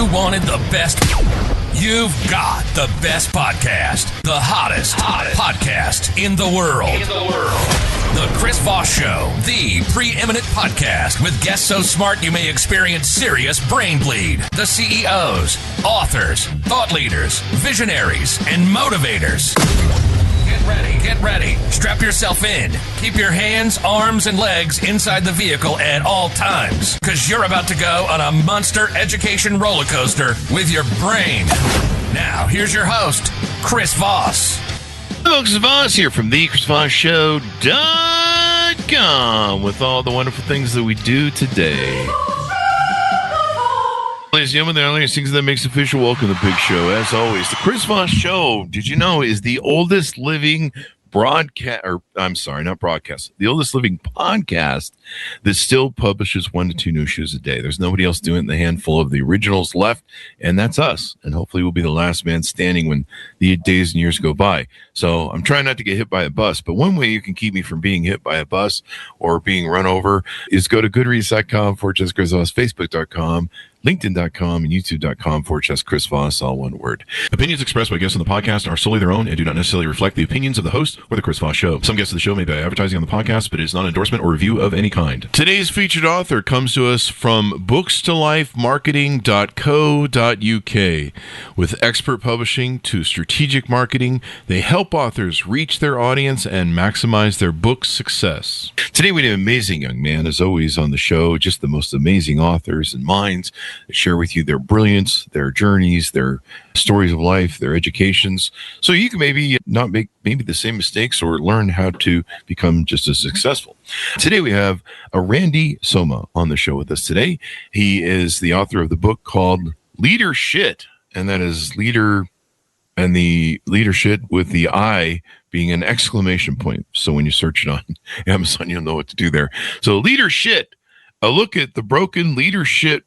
you wanted the best, you've got the best podcast, the hottest podcast in the world. The Chris Voss Show, the preeminent podcast with guests so smart you may experience serious brain bleed. The CEOs, authors, thought leaders, visionaries, and motivators. Get ready. Strap yourself in. Keep your hands, arms, and legs inside the vehicle at all times, because you're about to go on a monster education roller coaster with your brain. Now, here's your host, Chris Voss. Folks, Voss here from the ChrisVossShow.com with all the wonderful things that we do today. Ladies and gentlemen, the only things that makes official. Welcome to the big show. As always, the Chris Voss Show, did you know, is the oldest living the oldest living podcast that still publishes 1 to 2 new shows a day. There's nobody else doing it. The handful of the originals left, and that's us. And hopefully we'll be the last man standing when the days and years go by. So I'm trying not to get hit by a bus, but one way you can keep me from being hit by a bus or being run over is go to goodreads.com/Chris Voss, Facebook.com, LinkedIn.com, and YouTube.com/Chris Voss, all one word. Opinions expressed by guests on the podcast are solely their own and do not necessarily reflect the opinions of the host or the Chris Voss Show. Some guests of the show may be advertising on the podcast, but it is not an endorsement or review of any kind. Today's featured author comes to us from bookstolifemarketing.co.uk. With expert publishing to strategic marketing, they help authors reach their audience and maximize their book success. Today we have an amazing young man, as always, on the show, just the most amazing authors and minds that share with you their brilliance, their journeys, their stories of life, their educations, so you can maybe not make the same mistakes or learn how to become just as successful. Today we have a Rande Somma on the show with us today. He is the author of the book called Leadersh, and that is leader and the leadership with the I being an exclamation point. So when you search it on Amazon, you'll know what to do there. So Leadersh, a look at the broken leadership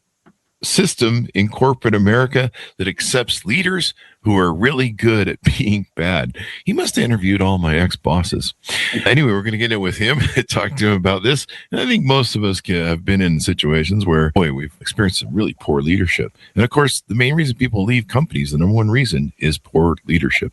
system in corporate America that accepts leaders who are really good at being bad. He must have interviewed all my ex-bosses. Anyway, we're going to get in with him and talk to him about this. And I think most of us have been in situations where, we've experienced some really poor leadership. And of course, the main reason people leave companies, the number one reason, is poor leadership.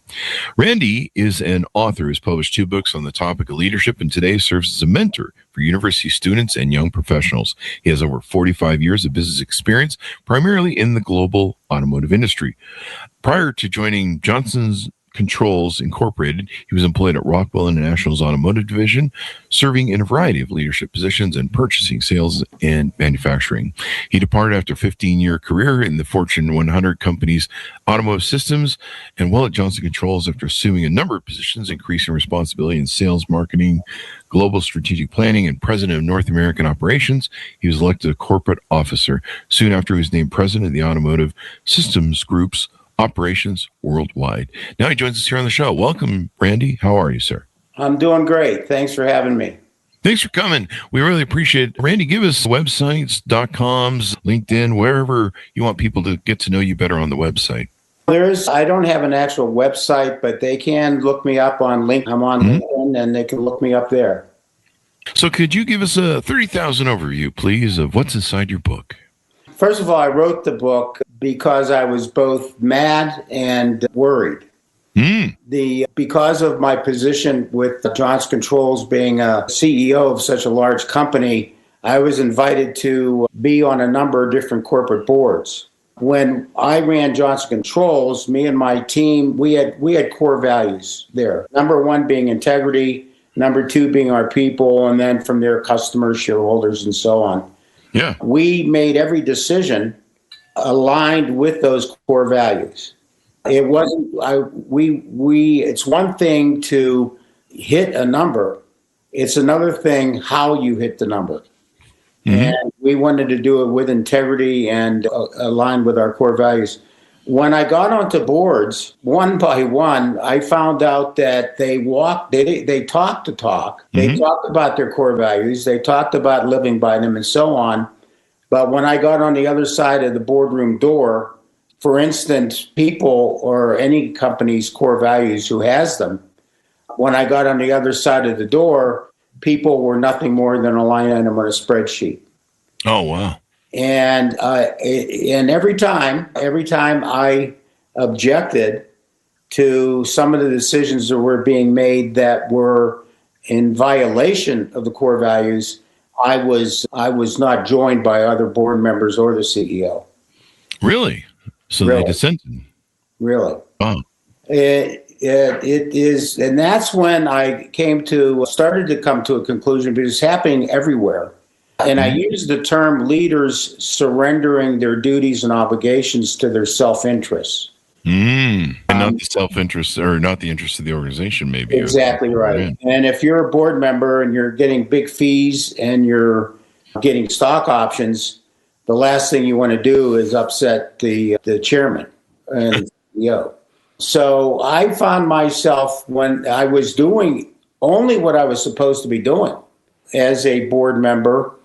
Rande is an author who's published 2 books on the topic of leadership, and today serves as a mentor for university students and young professionals. He has over 45 years of business experience, primarily in the global automotive industry. Prior to joining Johnson's Controls Incorporated, he was employed at Rockwell International's automotive division, serving in a variety of leadership positions in purchasing, sales, and manufacturing. He departed after a 15-year career in the Fortune 100 company's automotive systems, and while at Johnson Controls, after assuming a number of positions, increasing responsibility in sales, marketing, global strategic planning, and president of North American operations, he was elected a corporate officer. Soon after, he was named president of the Automotive Systems Group's operations worldwide. Now he joins us here on the show. Welcome, Rande. How are you, sir? I'm doing great. Thanks for having me. Thanks for coming. We really appreciate it. Rande, give us websites, .coms, LinkedIn, wherever you want people to get to know you better on the website. I don't have an actual website, but they can look me up on LinkedIn. I'm on LinkedIn, and they can look me up there. So could you give us a 30,000 overview, please, of what's inside your book? First of all, I wrote the book because I was both mad and worried. Because of my position with Johnson Controls, being a CEO of such a large company, I was invited to be on a number of different corporate boards. When I ran Johnson Controls, me and my team, we had core values there. Number 1 being integrity, number 2 being our people, and then from there, customers, shareholders, and so on. Yeah. We made every decision aligned with those core values. It wasn't, it's one thing to hit a number. It's another thing how you hit the number. And we wanted to do it with integrity and aligned with our core values. When I got onto boards, one by one, I found out that they talked the talk. They talked about their core values. They talked about living by them and so on. But when I got on the other side of the boardroom door, for instance, people or any company's core values who has them, when I got on the other side of the door, people were nothing more than a line item on a spreadsheet. Oh, wow. And every time I objected to some of the decisions that were being made that were in violation of the core values, I was not joined by other board members or the CEO. Really? So Really? they dissented. Really. Wow. It is, and that's when I started to come to a conclusion, because it's happening everywhere. And I use the term leaders surrendering their duties and obligations to their self-interest. And not the self-interest, or not the interest of the organization, maybe. Exactly right. And if you're a board member and you're getting big fees and you're getting stock options, the last thing you want to do is upset the chairman and CEO. So I found myself, when I was doing only what I was supposed to be doing as a board member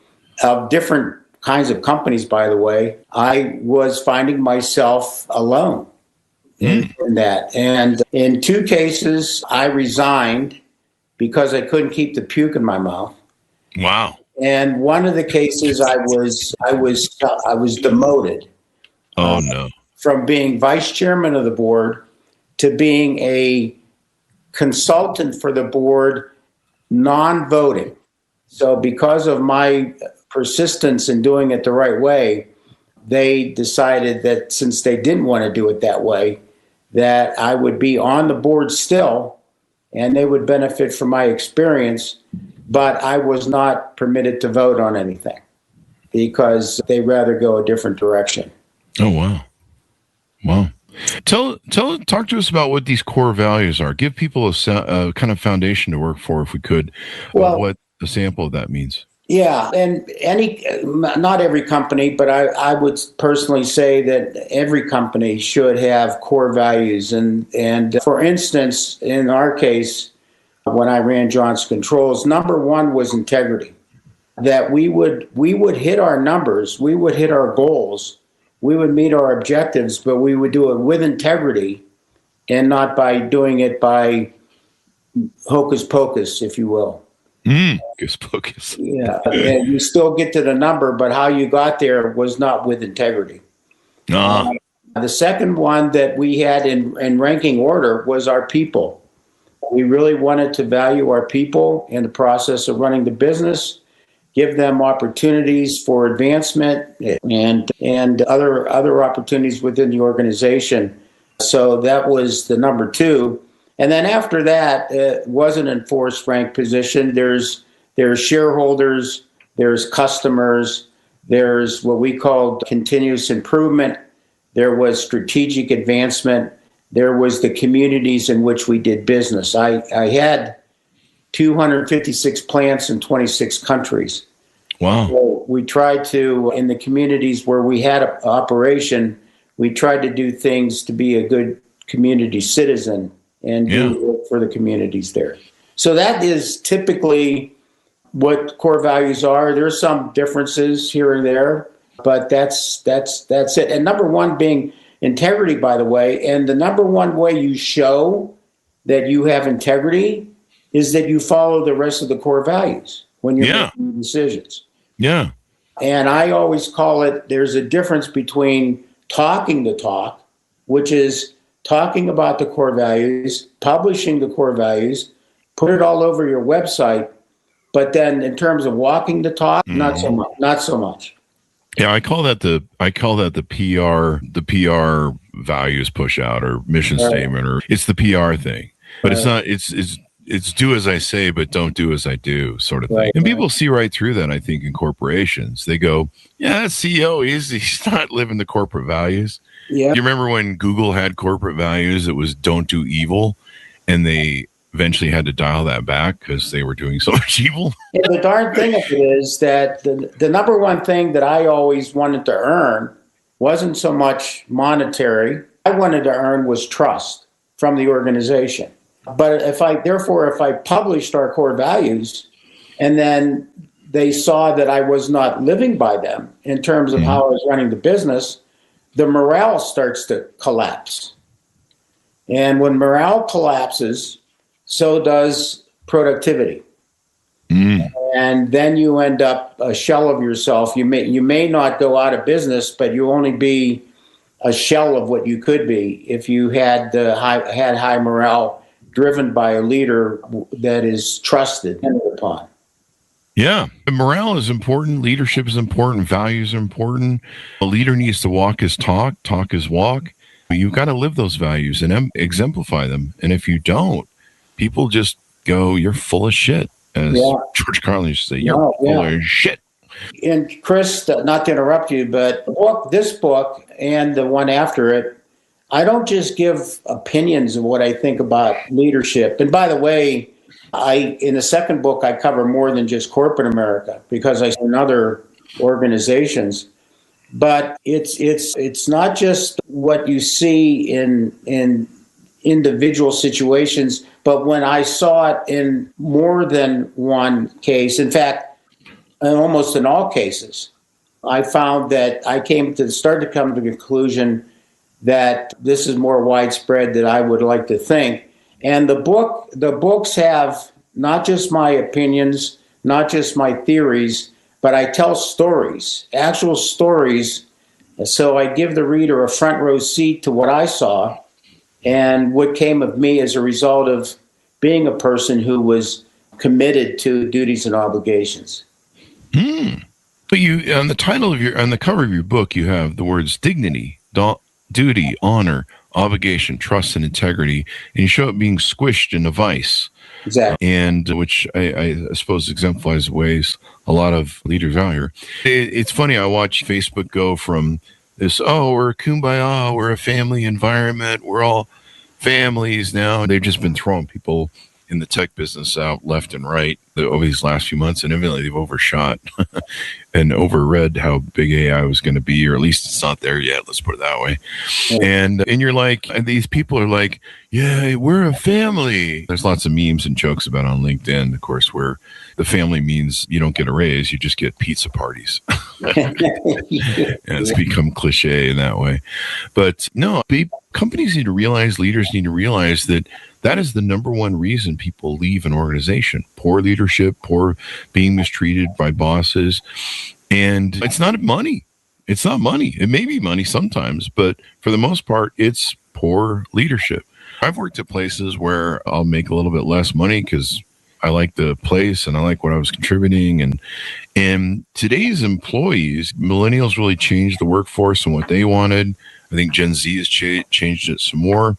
of different kinds of companies, by the way, I was finding myself alone in that. And in 2 cases, I resigned because I couldn't keep the puke in my mouth. Wow. And one of the cases, I was demoted. Oh, no. From being vice chairman of the board to being a consultant for the board, non-voting. So because of my persistence in doing it the right way, they decided that since they didn't want to do it that way, that I would be on the board still, and they would benefit from my experience, but I was not permitted to vote on anything because they'd rather go a different direction. Oh, wow. Wow. Talk to us about what these core values are. Give people a kind of foundation to work for, if we could, of what a sample of that means. Yeah, and not every company, but I would personally say that every company should have core values. And for instance, in our case, when I ran Johnson Controls, number 1 was integrity. That we would hit our numbers, we would hit our goals, we would meet our objectives, but we would do it with integrity and not by doing it by hocus pocus, if you will. Hocus pocus. Yeah, and you still get to the number, but how you got there was not with integrity. The second one that we had in ranking order was our people. We really wanted to value our people in the process of running the business, give them opportunities for advancement and other opportunities within the organization. So that was the number 2. And then after that, it was an enforced rank position. There's shareholders, there's customers, there's what we called continuous improvement, there was strategic advancement, there was the communities in which we did business. I had 256 plants in 26 countries. Wow. So we tried to, in the communities where we had an operation, we tried to do things to be a good community citizen and do work for the communities there. So that is typically what core values are. There's some differences here and there, but that's it. And number 1 being integrity, by the way. And the number 1 way you show that you have integrity is that you follow the rest of the core values when you're making decisions. Yeah. And I always call it, there's a difference between talking the talk, which is talking about the core values, publishing the core values, put it all over your website. But then in terms of walking the talk, not so much. Yeah, I call that the PR values push out, or mission statement, or it's the PR thing. But it's not, it's do as I say, but don't do as I do, sort of thing. And people see right through that, I think, in corporations. They go, yeah, that CEO, he's not living the corporate values. Yeah. You remember when Google had corporate values? It was don't do evil. And they eventually had to dial that back because they were doing so much evil. Yeah, the darn thing of it is that the number 1 thing that I always wanted to earn wasn't so much monetary. I wanted to earn was trust from the organization. But if I published our core values and then they saw that I was not living by them in terms of how I was running the business, the morale starts to collapse. And when morale collapses, so does productivity. and then you end up a shell of yourself. You may not go out of business, but you only be a shell of what you could be if you had high morale, driven by a leader that is trusted and upon. Yeah. Morale is important. Leadership is important. Values are important. A leader needs to walk his talk his walk. You've got to live those values and exemplify them. And if you don't, people just go, "You're full of shit," as George Carlin used to say, "You're full of shit." And Chris, not to interrupt you, but this book and the one after it, I don't just give opinions of what I think about leadership. And by the way, in the second book, I cover more than just corporate America because I see in other organizations. But it's not just what you see in individual situations, but when I saw it in more than one case, in fact, almost in all cases, I found that I started to come to the conclusion that this is more widespread than I would like to think. And the books have not just my opinions, not just my theories, but I tell stories, actual stories. So I give the reader a front row seat to what I saw and what came of me as a result of being a person who was committed to duties and obligations. But you, on the cover of your book, you have the words dignity, duty, honor, obligation, trust, and integrity, and you show it being squished in a vice. Exactly. And which I suppose exemplifies ways a lot of leaders out here. It's funny, I watch Facebook go from this, we're a kumbaya, we're a family environment, we're all families now. They've just been throwing people in the tech business out left and right over these last few months, and evidently they've overshot and overread how big AI was going to be, or at least it's not there yet. Let's put it that way. Yeah. And you're like, and these people are like, yeah, we're a family. There's lots of memes and jokes about it on LinkedIn, of course, where the family means you don't get a raise, you just get pizza parties. And it's become cliche in that way. But no, companies need to realize, leaders need to realize that is the number one reason people leave an organization. Poor leadership, poor being mistreated by bosses. And it's not money. It's not money. It may be money sometimes, but for the most part, it's poor leadership. I've worked at places where I'll make a little bit less money because I like the place and I like what I was contributing. And today's employees, millennials really changed the workforce and what they wanted. I think Gen Z has changed it some more.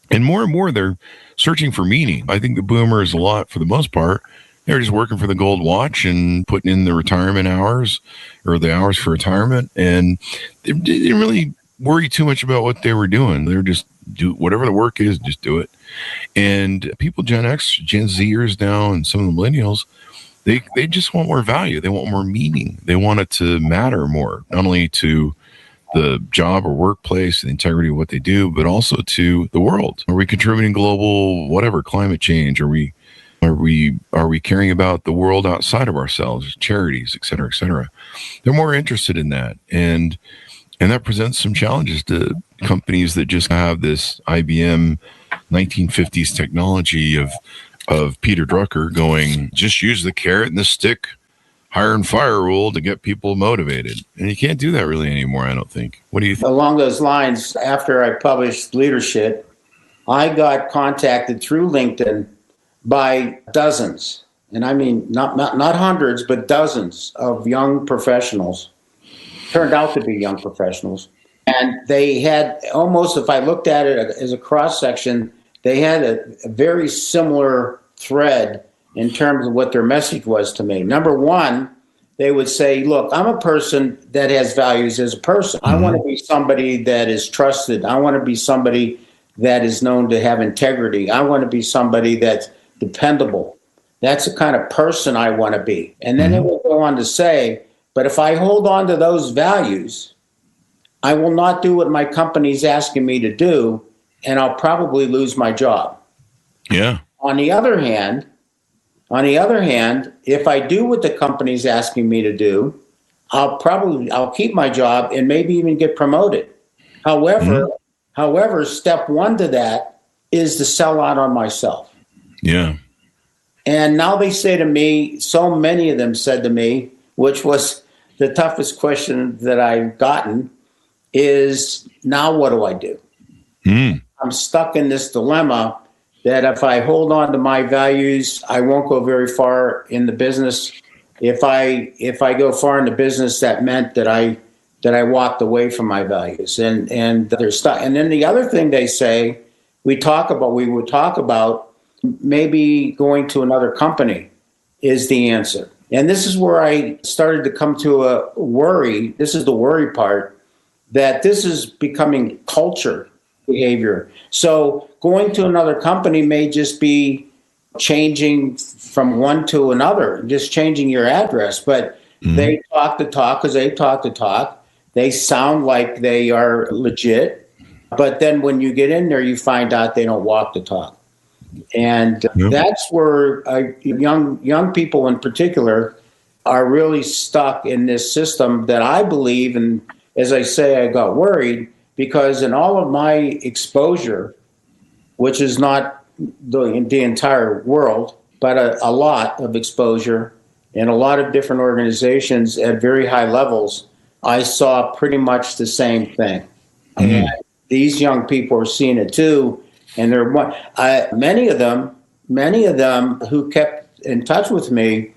And more, they're searching for meaning. I think the boomers, a lot, for the most part, they're just working for the gold watch and putting in the retirement hours or the hours for retirement. And they didn't really worry too much about what they were doing. They were just do whatever the work is, just do it. And people, Gen X, Gen Zers now, and some of the millennials, they just want more value. They want more meaning. They want it to matter more, not only to the job or workplace, the integrity of what they do, but also to the world. Are we contributing global, whatever, climate change? Are we caring about the world outside of ourselves, charities, et cetera, et cetera? They're more interested in that. And that presents some challenges to companies that just have this IBM 1950s technology of Peter Drucker going, just use the carrot and the stick, hire and fire rule to get people motivated. And you can't do that really anymore, I don't think. What do you think? Along those lines, after I published Leadership, I got contacted through LinkedIn by dozens, and I mean not hundreds, but dozens of young professionals, turned out to be young professionals. And they had almost, if I looked at it as a cross-section, they had a very similar thread in terms of what their message was to me. Number one, they would say, look, I'm a person that has values as a person. I want to be somebody that is trusted. I want to be somebody that is known to have integrity. I want to be somebody that's dependable. That's the kind of person I want to be. And then it will go on to say, but if I hold on to those values, I will not do what my company's asking me to do, and I'll probably lose my job. Yeah. On the other hand, if I do what the company's asking me to do, I'll keep my job and maybe even get promoted. However, step one to that is to sell out on myself. Yeah. And now they say to me, so many of them said to me, which was the toughest question that I've gotten, is now what do I do? I'm stuck in this dilemma that if I hold on to my values, I won't go very far in the business. If I go far in the business, that meant that I walked away from my values, and they're stuck. And then the other thing they say, we would talk about maybe going to another company is the answer. And this is where I started to come to a worry. This is the worry part, that this is becoming culture behavior. So going to another company may just be changing from one to another, just changing your address. But they talk the talk because they talk the talk. They sound like they are legit. But then when you get in there, you find out they don't walk the talk. And that's where young people in particular are really stuck in this system that I believe, and as I say, I got worried because in all of my exposure, which is not the entire world, but a lot of exposure in a lot of different organizations at very high levels, I saw pretty much the same thing. And these young people are seeing it too. And many of them who kept in touch with me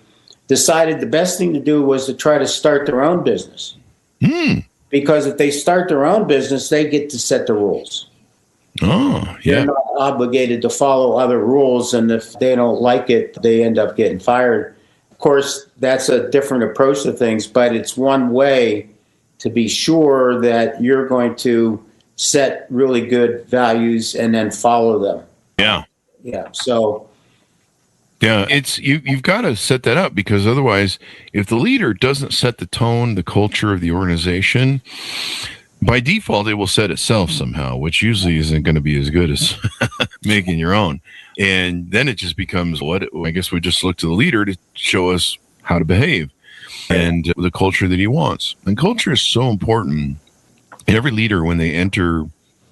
decided the best thing to do was to try to start their own business. Because if they start their own business, they get to set the rules. Oh, yeah. They're not obligated to follow other rules. And if they don't like it, they end up getting fired. Of course, that's a different approach to things, but it's one way to be sure that you're going to set really good values and then follow them. Yeah. Yeah. So. Yeah, you've got to set that up, because otherwise, if the leader doesn't set the tone, the culture of the organization, by default, it will set itself somehow, which usually isn't going to be as good as making your own. And then it just becomes I guess we just look to the leader to show us how to behave and the culture that he wants. And culture is so important. Every leader, when they enter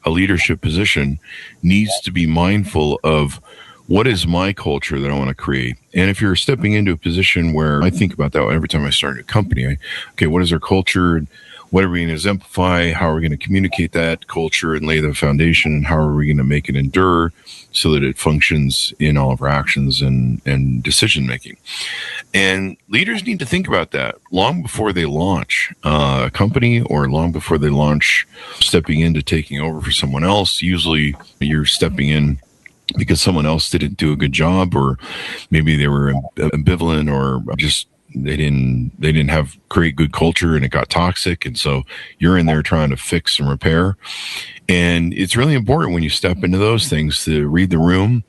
a leadership position, needs to be mindful of what is my culture that I want to create. And if you're stepping into a position where I think about that every time I start a company, what is our culture? What are we going to exemplify? How are we going to communicate that culture and lay the foundation? And how are we going to make it endure so that it functions in all of our actions and decision making? And leaders need to think about that long before they launch a company, or long before they launch stepping into taking over for someone else. Usually you're stepping in because someone else didn't do a good job, or maybe they were ambivalent, or just they didn't have create good culture and it got toxic. And so you're in there trying to fix and repair. And it's really important when you step into those things to read the room,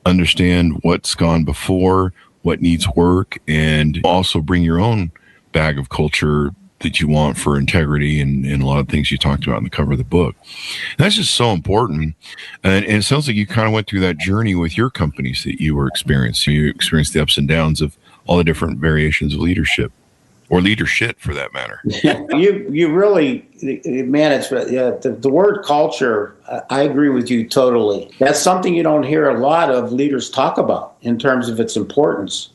understand what's gone before, what needs work, and also bring your own bag of culture that you want for integrity and a lot of things you talked about in the cover of the book. And that's just so important. And it sounds like you kind of went through that journey with your companies that you were experiencing. You experienced the ups and downs of all the different variations of leadership, or leadership for that matter. You really, man, it's the word culture. I agree with you totally. That's something you don't hear a lot of leaders talk about in terms of its importance.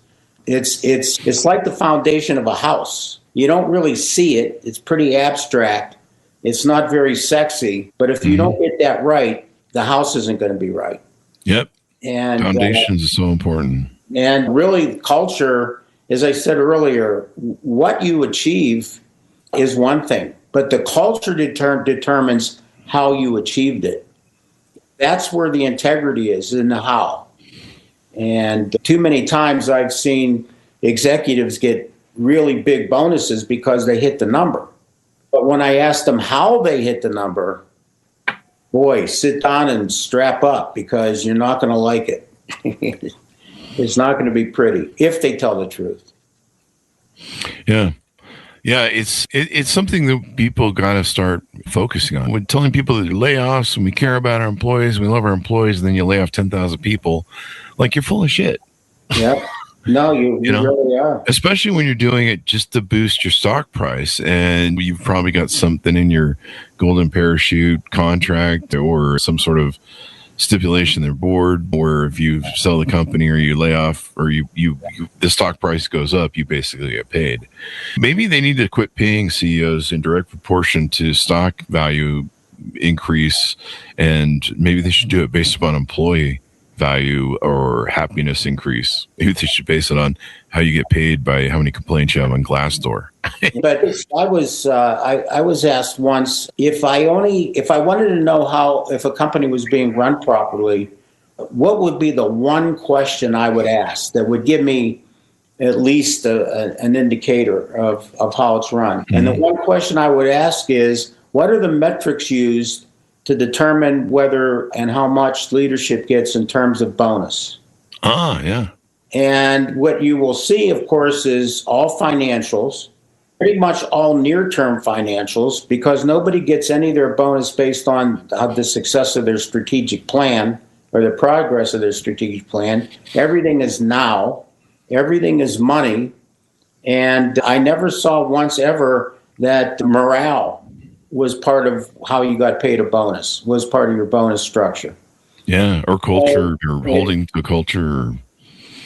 It's like the foundation of a house. You don't really see it. It's pretty abstract. It's not very sexy. But if you don't get that right, the house isn't going to be right. Yep. And foundations are so important. And really, culture, as I said earlier, what you achieve is one thing, but the culture determines how you achieved it. That's where the integrity is, in the how. And too many times I've seen executives get really big bonuses because they hit the number. But when I ask them how they hit the number, boy, sit down and strap up, because you're not going to like it. It's not going to be pretty if they tell the truth. Yeah. Yeah, it's something that people got to start focusing on. We're telling people that layoffs, and we care about our employees, we love our employees, and then you lay off 10,000 people, like you're full of shit. Yeah. No, you really are. Especially when you're doing it just to boost your stock price, and you've probably got something in your golden parachute contract or some sort of stipulation in their board where if you sell the company or you lay off or you the stock price goes up, you basically get paid. Maybe they need to quit paying CEOs in direct proportion to stock value increase, and maybe they should do it based upon employee value or happiness increase. Maybe they should base it on how you get paid by how many complaints you have on Glassdoor. But I was asked once if I wanted to know how, if a company was being run properly, what would be the one question I would ask that would give me at least an indicator of how it's run. Mm-hmm. And the one question I would ask is, what are the metrics used to determine whether and how much leadership gets in terms of bonus? Yeah. And what you will see, of course, is all financials, pretty much all near-term financials, because nobody gets any of their bonus based on the success of their strategic plan or the progress of their strategic plan. Everything is now. Everything is money. And I never saw once ever that morale was part of how you got paid a bonus, was part of your bonus structure. Yeah, or culture, or holding to culture.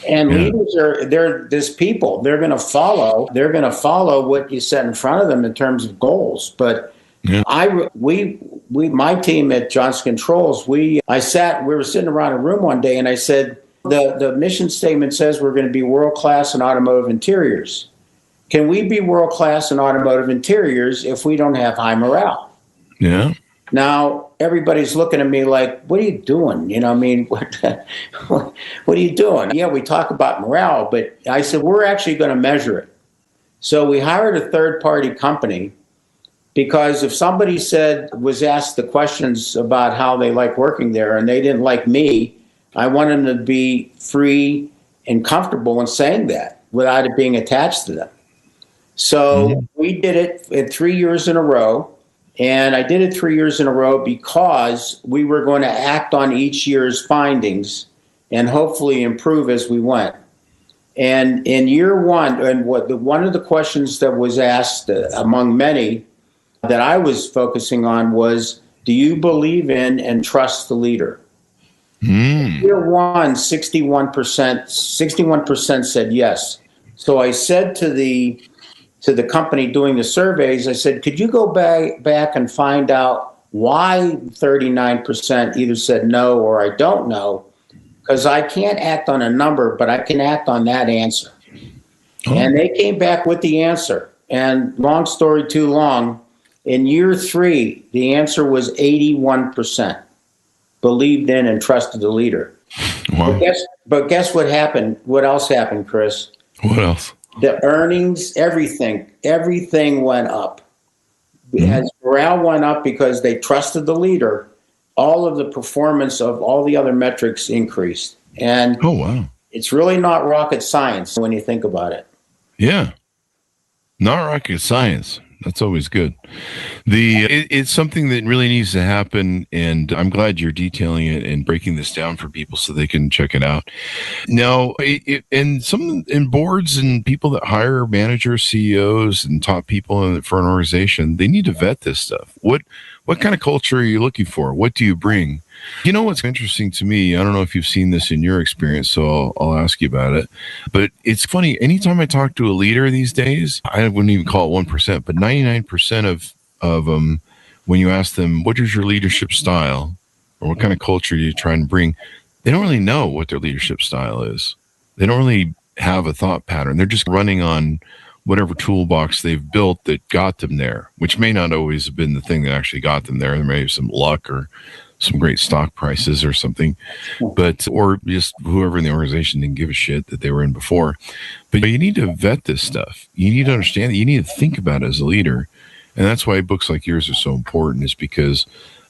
And leaders they're this people. They're going to follow what you set in front of them in terms of goals. But my team at Johnson Controls, we were sitting around a room one day, and I said, the mission statement says we're going to be world-class in automotive interiors. Can we be world-class in automotive interiors if we don't have high morale? Yeah. Now, everybody's looking at me like, what are you doing? What are you doing? Yeah, we talk about morale, but I said, we're actually going to measure it. So we hired a third-party company, because if somebody was asked the questions about how they like working there and they didn't like me, I want them to be free and comfortable in saying that without it being attached to them. So we did it in 3 years in a row. And I did it 3 years in a row because we were going to act on each year's findings and hopefully improve as we went. And in year one, and one of the questions that was asked among many that I was focusing on was, do you believe in and trust the leader? Year one, 61% said yes. So I said to the company doing the surveys, I said, could you go back and find out why 39% either said no or I don't know? Because I can't act on a number, but I can act on that answer. Oh. And they came back with the answer. And long story too long, in year 3, the answer was 81%. Believed in and trusted the leader. Wow. But guess what happened? What else happened, Chris? What else? The earnings, everything went up. As morale went up because they trusted the leader, all of the performance of all the other metrics increased. And it's really not rocket science when you think about it. Yeah, not rocket science. That's always good. It's something that really needs to happen, and I'm glad you're detailing it and breaking this down for people so they can check it out. Now, in boards and people that hire managers, CEOs, and top people for an organization, they need to vet this stuff. What kind of culture are you looking for? What do you bring? You know what's interesting to me? I don't know if you've seen this in your experience, so I'll ask you about it. But it's funny. Anytime I talk to a leader these days, I wouldn't even call it 1%, but 99% of them, when you ask them, what is your leadership style or what kind of culture are you trying to bring, they don't really know what their leadership style is. They don't really have a thought pattern. They're just running on whatever toolbox they've built that got them there, which may not always have been the thing that actually got them there. There may have some luck or some great stock prices or something, or just whoever in the organization didn't give a shit that they were in before. But you need to vet this stuff. You need to understand that. You need to think about it as a leader. And that's why books like yours are so important, is because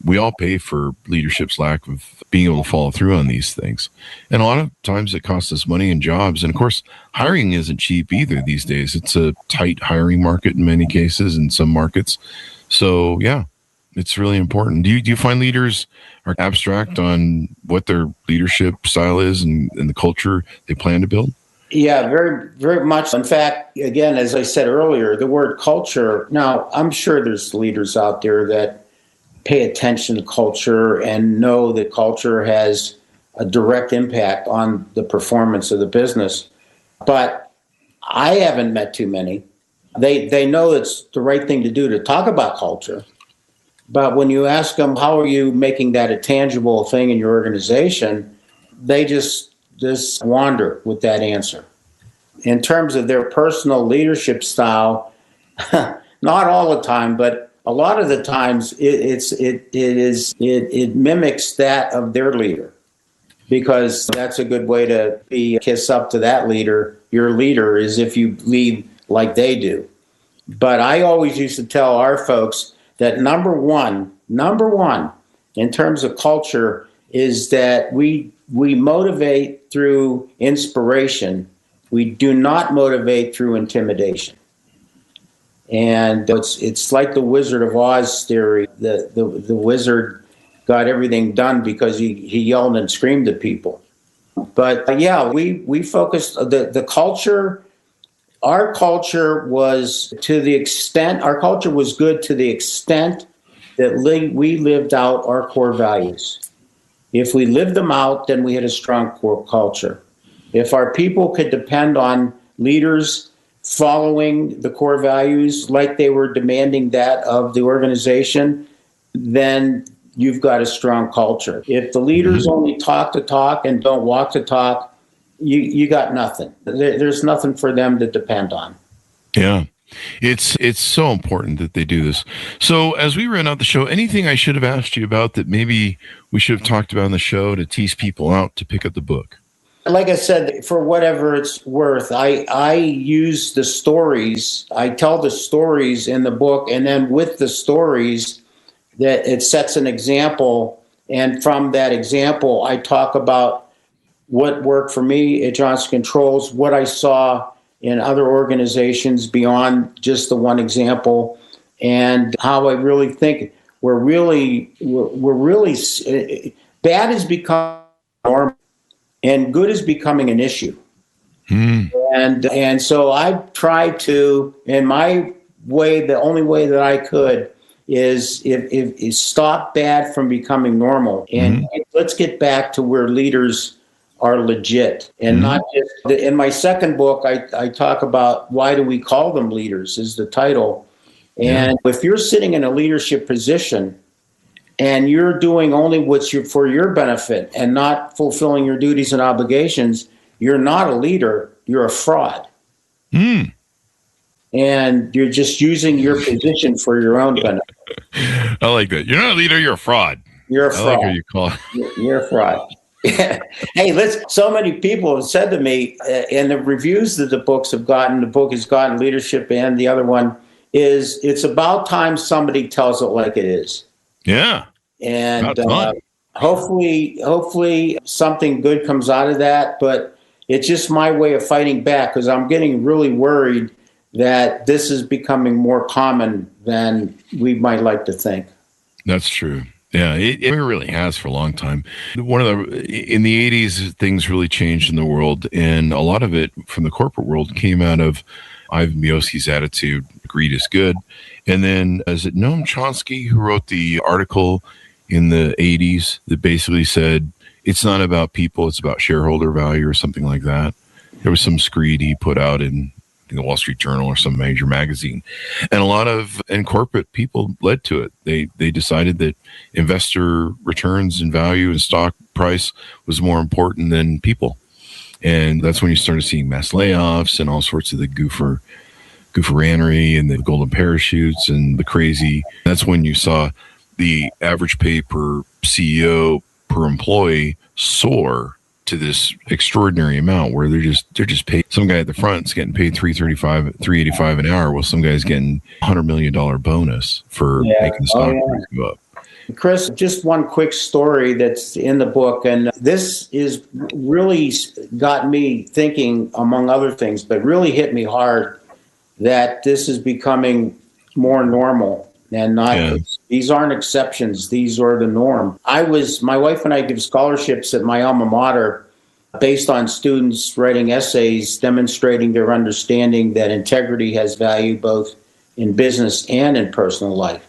we all pay for leadership's lack of being able to follow through on these things. And a lot of times it costs us money and jobs. And of course, hiring isn't cheap either these days. It's a tight hiring market in many cases, in some markets. So yeah, it's really important. Do you find leaders are abstract on what their leadership style is and the culture they plan to build? Yeah, very, very much. In fact, again, as I said earlier, the word culture, now I'm sure there's leaders out there that pay attention to culture and know that culture has a direct impact on the performance of the business. But I haven't met too many. They know it's the right thing to do to talk about culture. But when you ask them, how are you making that a tangible thing in your organization, they just wander with that answer. In terms of their personal leadership style, not all the time, but a lot of the times it mimics that of their leader, because that's a good way to kiss up to that leader. Your leader is if you lead like they do. But I always used to tell our folks that number one, in terms of culture, is that we motivate through inspiration. We do not motivate through intimidation. And it's like the Wizard of Oz theory. The wizard got everything done because he yelled and screamed at people. But we focused the culture. Our culture was good to the extent that we lived out our core values. If we lived them out, then we had a strong core culture. If our people could depend on leaders following the core values like they were demanding that of the organization, then you've got a strong culture. If the leaders only talk the talk and don't walk the talk, you got nothing. There's nothing for them to depend on. Yeah. It's so important that they do this. So as we ran out the show, anything I should have asked you about that maybe we should have talked about on the show to tease people out to pick up the book? Like I said, for whatever it's worth, I use the stories. I tell the stories in the book, and then with the stories, that it sets an example. And from that example, I talk about what worked for me at Johnson Controls, what I saw in other organizations beyond just the one example, and how I really think we're really bad has become normal and good is becoming an issue. And so I tried to, in my way, the only way that I could is stop bad from becoming normal, and let's get back to where leaders are legit and not just. In my second book, I talk about why do we call them leaders is the title. And if you're sitting in a leadership position and you're doing only what's for your benefit and not fulfilling your duties and obligations, you're not a leader, you're a fraud. And you're just using your position for your own benefit. I like that. You're not a leader, you're a fraud. You're a fraud. I like how you call it. You're a fraud. Hey, so many people have said to me, and the reviews that the book has gotten, Leadership, and the other one is, it's about time somebody tells it like it is. Yeah. And hopefully something good comes out of that. But it's just my way of fighting back, because I'm getting really worried that this is becoming more common than we might like to think. That's true. Yeah, it really has for a long time. In the 80s, things really changed in the world, and a lot of it from the corporate world came out of Ivan Miosky's attitude, greed is good. And then, is it Noam Chomsky who wrote the article in the 80s that basically said, it's not about people, it's about shareholder value or something like that? There was some screed he put out in the Wall Street Journal or some major magazine. And corporate people led to it. They decided that investor returns and value and stock price was more important than people. And that's when you started seeing mass layoffs and all sorts of the gooferannery and the golden parachutes and the crazy. That's when you saw the average pay per CEO per employee soar to this extraordinary amount where they're just paid. Some guy at the front is getting paid $385 an hour, while some guy's getting $100 million bonus for making the stock price go up. Chris, just one quick story that's in the book, and this is really got me thinking, among other things, but really hit me hard that this is becoming more normal. And these aren't exceptions. These are the norm. My wife and I give scholarships at my alma mater based on students writing essays demonstrating their understanding that integrity has value both in business and in personal life.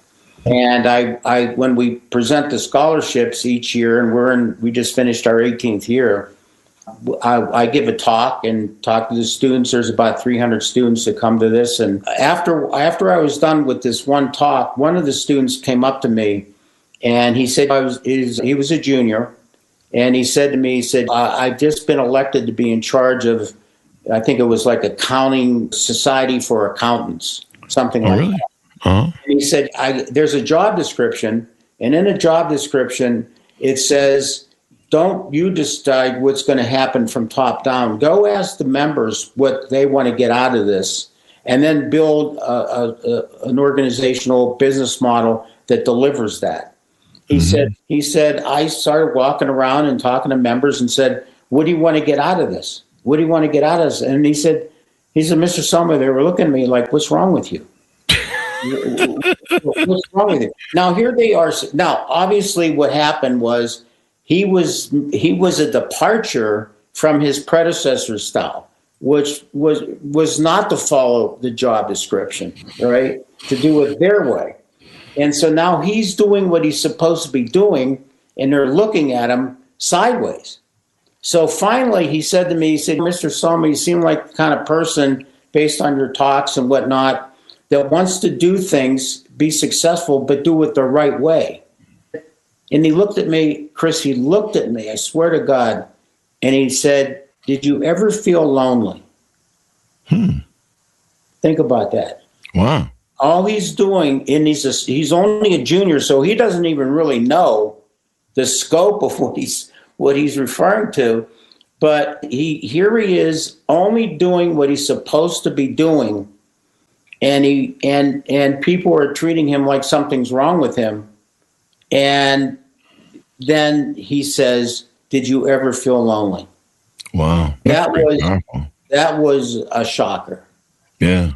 And when we present the scholarships each year, and we just finished our 18th year, I give a talk and talk to the students. There's about 300 students that come to this. And after I was done with this one talk, one of the students came up to me and he said, he was a junior. And he said to me, I've just been elected to be in charge of, I think it was like Accounting Society for Accountants, something like really? that. Uh-huh. And he said, there's a job description. And in a job description, it says, don't you decide what's going to happen from top down. Go ask the members what they want to get out of this, and then build an organizational business model that delivers that. He said, I started walking around and talking to members and said, what do you want to get out of this? What do you want to get out of this? And he said, Mr. Somma, they were looking at me like, what's wrong with you? What's wrong with you? Now, here they are. Now, obviously what happened was, he was a departure from his predecessor's style, which was not to follow the job description, right? To do it their way. And so now he's doing what he's supposed to be doing, and they're looking at him sideways. So finally he said to me, Mr. Somma, you seem like the kind of person, based on your talks and whatnot, that wants to do things, be successful, but do it the right way. And he looked at me, Chris, I swear to God, and he said, did you ever feel lonely? Think about that. Wow. All he's doing, and he's only a junior, so he doesn't even really know the scope of what he's referring to. But here he is only doing what he's supposed to be doing, and people are treating him like something's wrong with him. And then he says, did you ever feel lonely? Wow. That was a shocker. Yeah,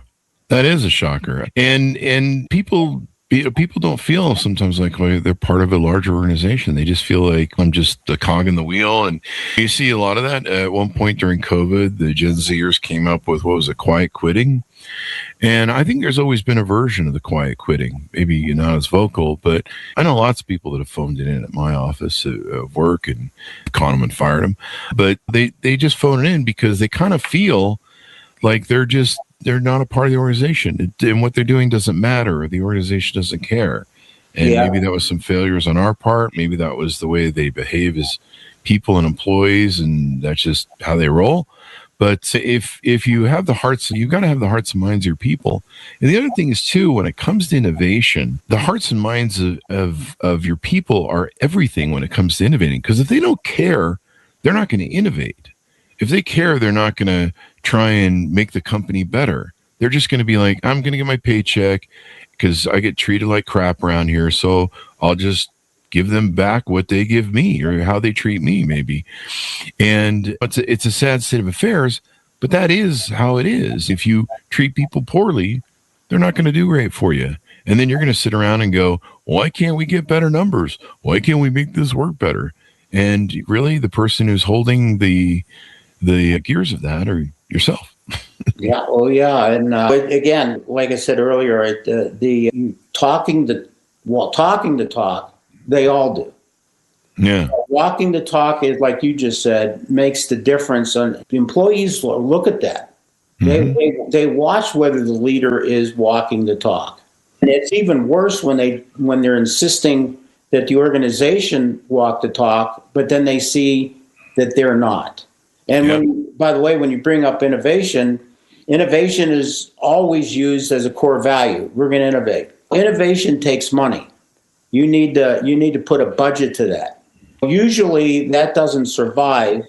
that is a shocker. And people don't feel sometimes like they're part of a larger organization. They just feel like I'm just a cog in the wheel. And you see a lot of that. At one point during COVID, the Gen Zers came up with, quiet quitting. And I think there's always been a version of the quiet quitting, maybe not as vocal, but I know lots of people that have phoned it in at my office at work and caught them and fired them. But they just phone it in because they kind of feel like they're not a part of the organization, and what they're doing doesn't matter, or the organization doesn't care. And maybe that was some failures on our part. Maybe that was the way they behave as people and employees, and that's just how they roll. But if you have the hearts, you've got to have the hearts and minds of your people. And the other thing is too, when it comes to innovation, the hearts and minds of your people are everything when it comes to innovating. Because if they don't care, they're not going to innovate. If they care, they're not going to try and make the company better. They're just going to be like, I'm going to get my paycheck because I get treated like crap around here. So I'll just give them back what they give me or how they treat me, maybe. And it's a sad state of affairs, but that is how it is. If you treat people poorly, they're not going to do great for you. And then you're going to sit around and go, why can't we get better numbers? Why can't we make this work better? And really, the person who's holding the gears of that are yourself. Yeah. Oh, yeah. And again, like I said earlier, the talking the talk, they all do. Yeah. Walking the talk is, like you just said, makes the difference. And the employees look at that. Mm-hmm. They watch whether the leader is walking the talk. And it's even worse when they're insisting that the organization walk the talk, but then they see that they're not. And by the way, when you bring up innovation is always used as a core value. We're going to innovate. Innovation takes money. You need to put a budget to that. Usually that doesn't survive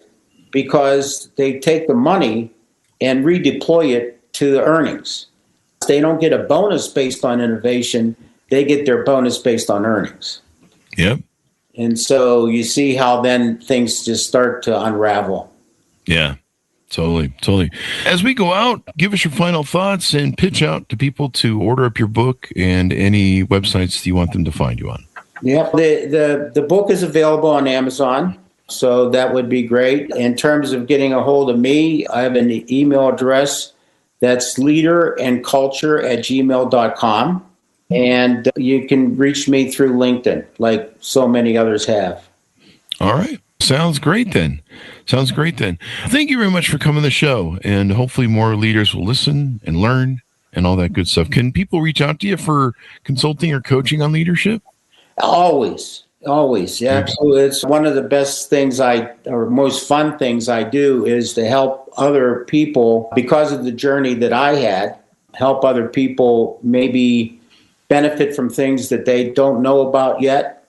because they take the money and redeploy it to the earnings. They don't get a bonus based on innovation. They get their bonus based on earnings. Yep. And so you see how then things just start to unravel. Yeah, totally. As we go out, give us your final thoughts and pitch out to people to order up your book and any websites you want them to find you on. Yeah, the book is available on Amazon, so that would be great. In terms of getting a hold of me, I have an email address that's leaderandculture@gmail.com. And you can reach me through LinkedIn, like so many others have. All right. Sounds great then. Thank you very much for coming to the show. And hopefully more leaders will listen and learn and all that good stuff. Can people reach out to you for consulting or coaching on leadership? Always. Yeah, absolutely. It's one of the best things or most fun things I do is to help other people because of the journey that I had, help other people maybe benefit from things that they don't know about yet.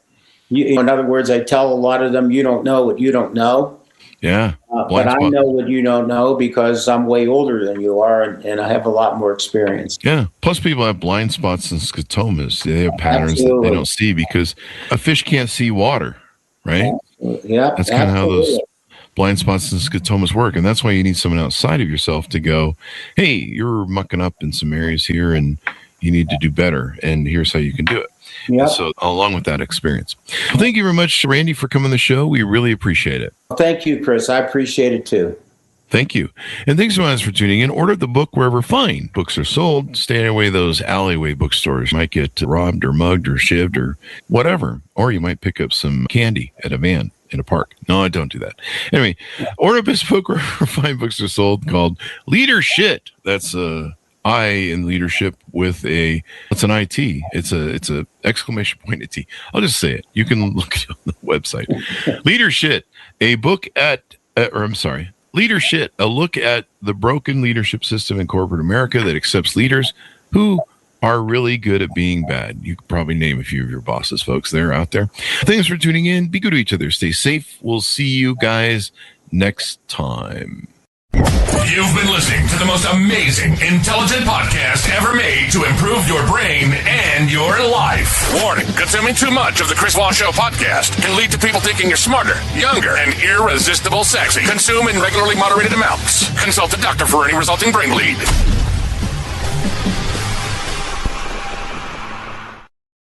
In other words, I tell a lot of them, you don't know what you don't know. Yeah. But I know what you don't know because I'm way older than you are, and I have a lot more experience. Yeah. Plus, people have blind spots and scotomas. They have patterns that they don't see because a fish can't see water, right? Yeah. That's kind of how those blind spots and scotomas work. And that's why you need someone outside of yourself to go, hey, you're mucking up in some areas here and you need to do better. And here's how you can do it. Yep. So along with that experience. Well, thank you very much, Randy, for coming on the show. We really appreciate it. Thank you, Chris. I appreciate it too. Thank you. And thanks so much for tuning in. Order the book wherever fine books are sold. Stay away those alleyway bookstores. You might get robbed or mugged or shivved or whatever. Or you might pick up some candy at a van in a park. No, I don't do that. Anyway, order this book wherever fine books are sold called Leadership. That's I in leadership with it's an IT. It's a exclamation point at T. I'll just say it. You can look it on the website. Leadership, Leadership, a look at the broken leadership system in corporate America that accepts leaders who are really good at being bad. You could probably name a few of your bosses, folks. They're out there. Thanks for tuning in. Be good to each other. Stay safe. We'll see you guys next time. You've been listening to the most amazing, intelligent podcast ever made to improve your brain and your life. Warning, consuming too much of the Chris Voss Show podcast can lead to people thinking you're smarter, younger, and irresistible sexy. Consume in regularly moderated amounts. Consult a doctor for any resulting brain bleed.